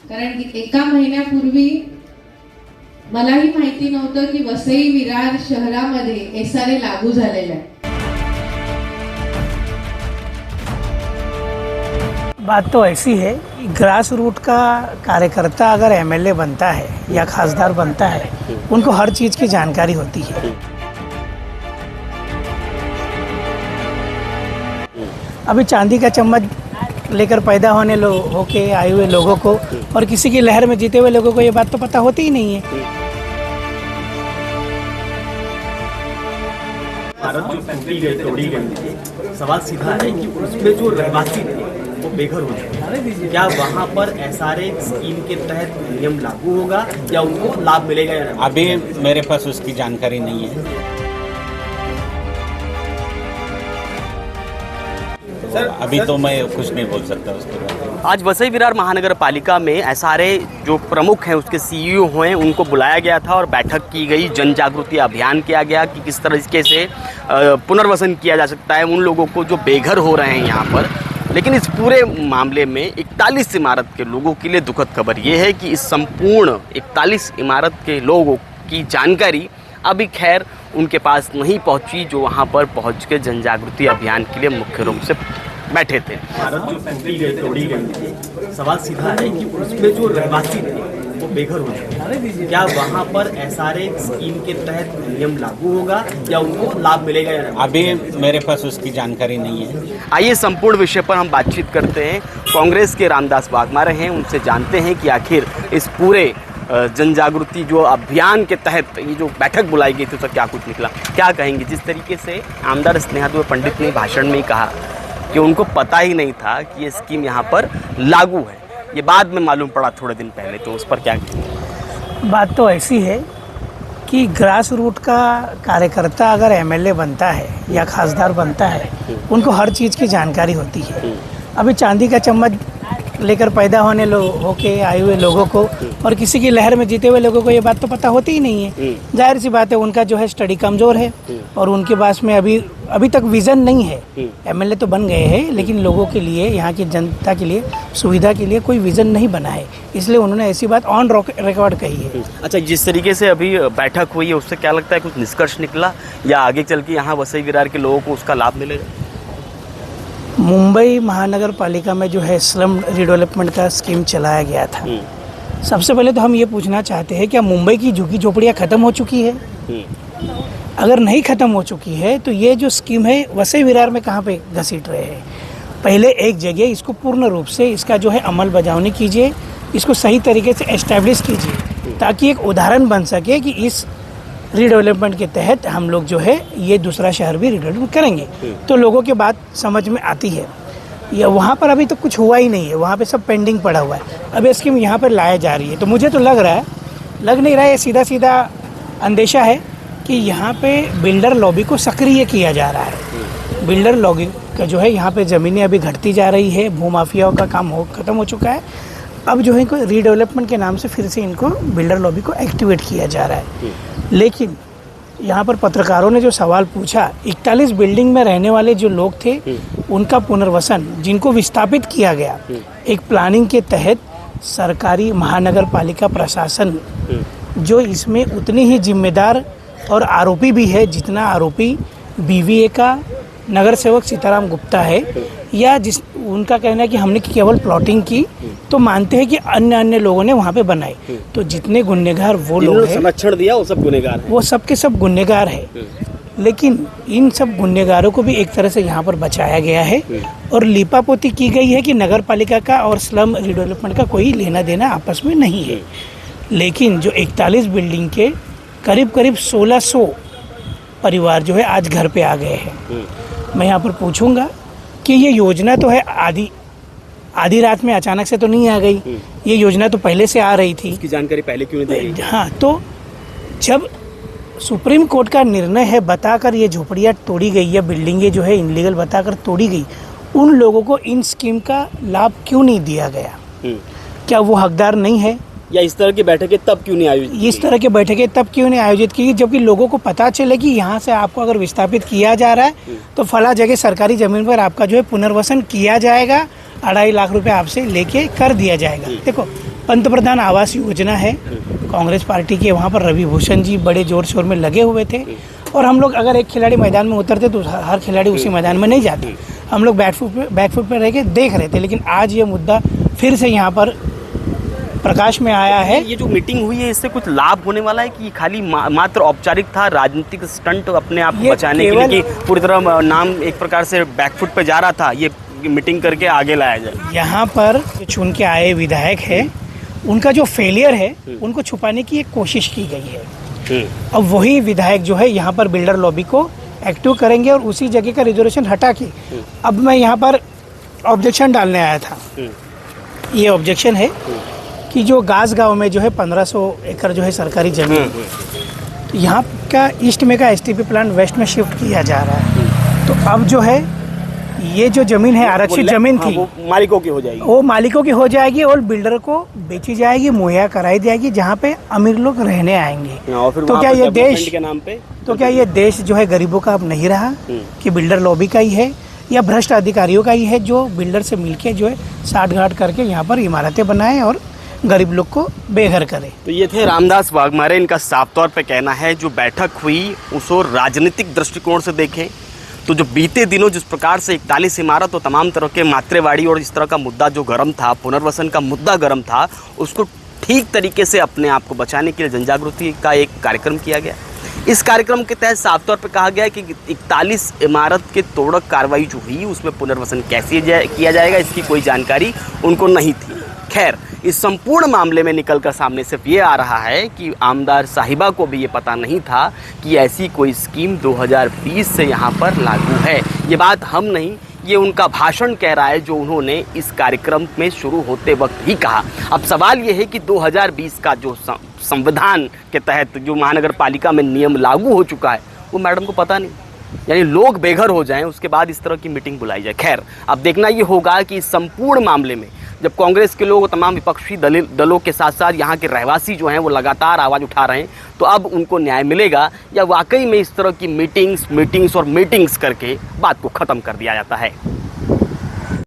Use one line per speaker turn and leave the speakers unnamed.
कारण की एका महिन्यापूर्वी मलाही माहिती नव्हतं की वसई विरार शहरामध्ये SRA लागू झालेला आहे।
बात तो ऐसी है कि ग्रास रूट का कार्यकर्ता अगर MLA बनता है या खासदार बनता है, उनको हर चीज़ की जानकारी होती है। अभी चांदी का चम्मच लेकर पैदा होके आए हुए लोगों को और किसी की लहर में जीते हुए लोगों को ये बात तो पता होती ही नहीं है।
भारत जो तोड़ी गई, सवाल सीधा है कि उसमें जो रहवासी थे वो बेघर हो गए। क्या वहाँ पर SRA स्कीम के तहत नियम लागू होगा या उनको लाभ मिलेगा या नहीं?
अभी मेरे पास उसकी जानकारी नहीं है। सर अभी तो मैं कुछ नहीं बोल सकता उसके बारे में।
आज वसई विरार महानगर पालिका में SRA जो प्रमुख हैं उसके CEO हैं उनको बुलाया गया था और बैठक की गई, जन जागृति अभियान किया गया कि किस तरीके से पुनर्वसन किया जा सकता है उन लोगों को जो बेघर हो रहे हैं यहाँ पर। लेकिन इस पूरे मामले में 41 इमारत के लोगों के लिए दुखद खबर ये है कि इस संपूर्ण 41 इमारत के लोगों की जानकारी अभी खैर उनके पास नहीं पहुंची, जो वहां पर पहुंच के जन जागृति अभियान के लिए मुख्य रूप से बैठे थे। भारत जो तोड़ी गई, सवाल सीधा है कि उसमें जो रहवासी थे वो बेघर हो गए। क्या वहाँ पर SRA स्कीम के तहत नियम लागू होगा या उनको लाभ मिलेगा या नहीं?
अभी मेरे पास उसकी जानकारी नहीं है।
आइए संपूर्ण विषय पर हम बातचीत करते हैं। कांग्रेस के रामदास वाघमारे हैं, उनसे जानते हैं कि आखिर इस पूरे जन जागृति जो अभियान के तहत ये जो बैठक बुलाई गई थी उसका क्या कुछ निकला, क्या कहेंगे। जिस तरीके से आमदार स्नेहा दुबे पंडित ने भाषण में कहा कि उनको पता ही नहीं था कि ये स्कीम यहाँ पर लागू है, ये बाद में मालूम पड़ा थोड़े दिन पहले, तो उस पर क्या कहेंगे।
बात तो ऐसी है कि ग्रास रूट का कार्यकर्ता अगर MLA बनता है या खासदार बनता है, उनको हर चीज़ की जानकारी होती है। अभी चांदी का चम्मच लेकर पैदा होके आए हुए लोगों को और किसी की लहर में जीते हुए लोगों को ये बात तो पता होती ही नहीं है। जाहिर सी बात है, उनका जो है स्टडी कमज़ोर है और उनके पास में अभी तक विज़न नहीं है। MLA तो बन गए हैं लेकिन लोगों के लिए, यहाँ की जनता के लिए, सुविधा के लिए कोई विज़न नहीं बना है, इसलिए उन्होंने ऐसी बात ऑन रिकॉर्ड कही है।
अच्छा, जिस तरीके से अभी बैठक हुई है उससे क्या लगता है, कुछ निष्कर्ष निकला या आगे चल के यहाँ वसई विरार के लोगों को उसका लाभ मिलेगा?
मुंबई महानगर पालिका में जो है स्लम रिडेवलपमेंट का स्कीम चलाया गया था। सबसे पहले तो हम ये पूछना चाहते हैं, क्या मुंबई की झुग्गी झोपड़ियाँ ख़त्म हो चुकी है? अगर नहीं ख़त्म हो चुकी है तो ये जो स्कीम है वसई विरार में कहाँ पे घसीट रहे हैं? पहले एक जगह इसको पूर्ण रूप से इसका जो है अमल बजावनी कीजिए, इसको सही तरीके से एस्टैब्लिश कीजिए ताकि एक उदाहरण बन सके कि इस रीडेवलपमेंट के तहत हम लोग जो है ये दूसरा शहर भी रीडेवलपमेंट करेंगे, तो लोगों की बात समझ में आती है। या वहाँ पर अभी तो कुछ हुआ ही नहीं है, वहाँ पे सब पेंडिंग पड़ा हुआ है। अब ये स्कीम यहाँ पर लाया जा रही है तो मुझे तो लग नहीं रहा है, सीधा सीधा अंदेशा है कि यहाँ पे बिल्डर लॉबी को सक्रिय किया जा रहा है। बिल्डर लॉबी का जो है यहाँ पे ज़मीनें अभी घटती जा रही है, भूमाफियाओं का काम ख़त्म हो चुका है। अब जो है इनको रीडेवलपमेंट के नाम से फिर से इनको बिल्डर लॉबी को एक्टिवेट किया जा रहा है। लेकिन यहाँ पर पत्रकारों ने जो सवाल पूछा, 41 बिल्डिंग में रहने वाले जो लोग थे उनका पुनर्वसन, जिनको विस्थापित किया गया एक प्लानिंग के तहत, सरकारी महानगर पालिका प्रशासन जो इसमें उतनी ही जिम्मेदार और आरोपी भी है जितना आरोपी BVA का नगर सेवक सीताराम गुप्ता है, या उनका कहना है कि हमने केवल प्लॉटिंग की, तो मानते हैं कि अन्य लोगों ने वहाँ पे बनाए। तो जितने गुनहगार वो लोग हैं,
संरक्षण दिया वो सब गुनहगार हैं,
वो सब के सब गुनहगार है। लेकिन इन सब गुनहगारों को भी एक तरह से यहाँ पर बचाया गया है और लीपापोती की गई है कि नगर पालिका का और स्लम रिडेवलपमेंट का कोई लेना देना आपस में नहीं है। लेकिन जो 41 बिल्डिंग के करीब 1600 परिवार जो है आज घर पे आ गए हैं। मैं यहाँ पर पूछूंगा कि ये योजना तो है आधी रात में अचानक से तो नहीं आ गई, ये योजना तो पहले से आ रही थी।
इसकी जानकारी पहले क्यों नहीं दी गई?
हाँ, तो जब सुप्रीम कोर्ट का निर्णय है बताकर ये झोपड़ियाँ तोड़ी गई या बिल्डिंगें जो है इनलीगल बताकर तोड़ी गई, उन लोगों को इन स्कीम का लाभ क्यों नहीं दिया गया? क्या वो हकदार नहीं है?
या इस तरह की बैठकें तब क्यों नहीं आयोजित?
इस तरह की बैठकें तब क्यों नहीं आयोजित की जबकि लोगों को पता चले कि यहाँ से आपको अगर विस्थापित किया जा रहा है तो फला जगह सरकारी ज़मीन पर आपका जो है पुनर्वसन किया जाएगा, 2.5 लाख रुपए आपसे लेके कर दिया जाएगा। देखो, पंतप्रधान आवास योजना है, कांग्रेस पार्टी के वहाँ पर रवि भूषण जी बड़े जोर शोर में लगे हुए थे। और हम लोग अगर एक खिलाड़ी मैदान में उतरते तो हर खिलाड़ी उसी मैदान में नहीं जाते, हम लोग बैकफुट पे रह के देख रहे थे। लेकिन आज ये मुद्दा फिर से यहाँ पर प्रकाश में आया है।
ये जो मीटिंग हुई है इससे कुछ लाभ होने वाला है कि खाली मात्र औपचारिक था, राजनीतिक स्टंट अपने आप को बचाने के लिए, कि पूरी तरह नाम एक प्रकार से बैकफुट पे जा रहा था, ये मीटिंग करके आगे लाया जाए?
यहाँ पर जो चुन के आए विधायक है, उनका जो फेलियर है उनको छुपाने की एक कोशिश की गई है। अब वही विधायक जो है यहाँ पर बिल्डर लॉबी को एक्टिव करेंगे और उसी जगह का रिजर्वेशन हटा के, अब मैं यहाँ पर ऑब्जेक्शन डालने आया था। ये ऑब्जेक्शन है कि जो गास गांव में जो है 1500 एकड़ जो है सरकारी जमीन, तो यहाँ का ईस्ट में का एसटीपी प्लांट वेस्ट में शिफ्ट किया जा रहा है। तो अब जो है ये जो जमीन है आरक्षित जमीन थी,
वो मालिकों की हो जाएगी,
वो मालिकों की हो जाएगी और बिल्डर को बेची जाएगी, मुहैया कराई जाएगी, जहाँ पे अमीर लोग रहने आएंगे।
और फिर
तो क्या ये देश
के नाम पे,
तो क्या ये देश जो है गरीबों का अब नहीं रहा कि बिल्डर लॉबी का ही है या भ्रष्ट अधिकारियों का ही है, जो बिल्डर से मिलके जो है साठगांठ करके यहाँ पर इमारतें बनाए और गरीब लोग को बेघर करे।
तो ये थे रामदास वाघमारे। इनका साफ तौर पे कहना है जो बैठक हुई उसको राजनीतिक दृष्टिकोण से देखें तो जो बीते दिनों जिस प्रकार से 41 इमारत और तमाम तरह के मात्रेवाड़ी और इस तरह का मुद्दा जो गर्म था, पुनर्वसन का मुद्दा गर्म था, उसको ठीक तरीके से अपने आप को बचाने के लिए जनजागृति का एक कार्यक्रम किया गया। इस कार्यक्रम के तहत साफ तौर पर कहा गया है कि 41 इमारत के तोड़क कार्रवाई जो हुई उसमें पुनर्वसन कैसे किया जाएगा इसकी कोई जानकारी उनको नहीं थी। खैर, इस संपूर्ण मामले में निकलकर सामने सिर्फ ये आ रहा है कि आमदार साहिबा को भी ये पता नहीं था कि ऐसी कोई स्कीम 2020 से यहाँ पर लागू है। ये बात हम नहीं, ये उनका भाषण कह रहा है जो उन्होंने इस कार्यक्रम में शुरू होते वक्त ही कहा। अब सवाल ये है कि 2020 का जो संविधान के तहत जो महानगर पालिका में नियम लागू हो चुका है वो मैडम को पता नहीं, यानी लोग बेघर हो जाएं उसके बाद इस तरह की मीटिंग बुलाई जाए। खैर, अब देखना ये होगा कि इस संपूर्ण मामले में जब कांग्रेस के लोग तमाम विपक्षी दलों के साथ साथ यहाँ के रहवासी जो हैं वो लगातार आवाज़ उठा रहे हैं, तो अब उनको न्याय मिलेगा या वाकई में इस तरह की मीटिंग्स और मीटिंग्स करके बात को ख़त्म कर दिया जाता है।